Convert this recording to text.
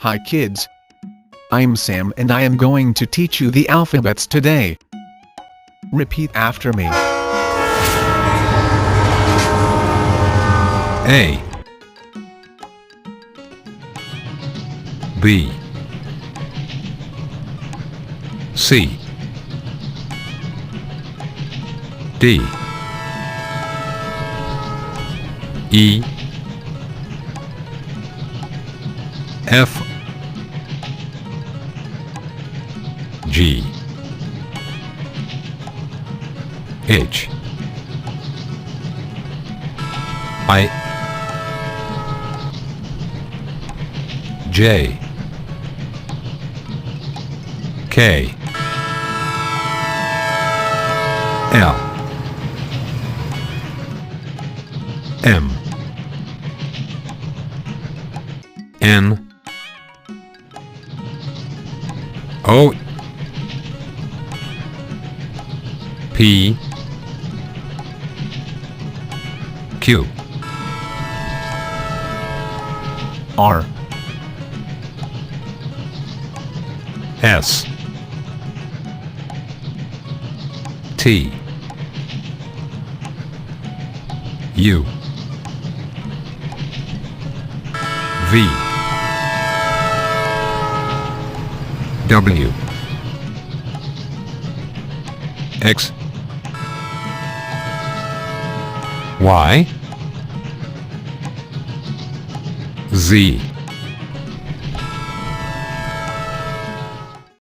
Hi kids. I'm Sam and I am going to teach you the alphabets today. Repeat after me. A B C D E F G H I J K L M N O P Q R S T U V W X Y Z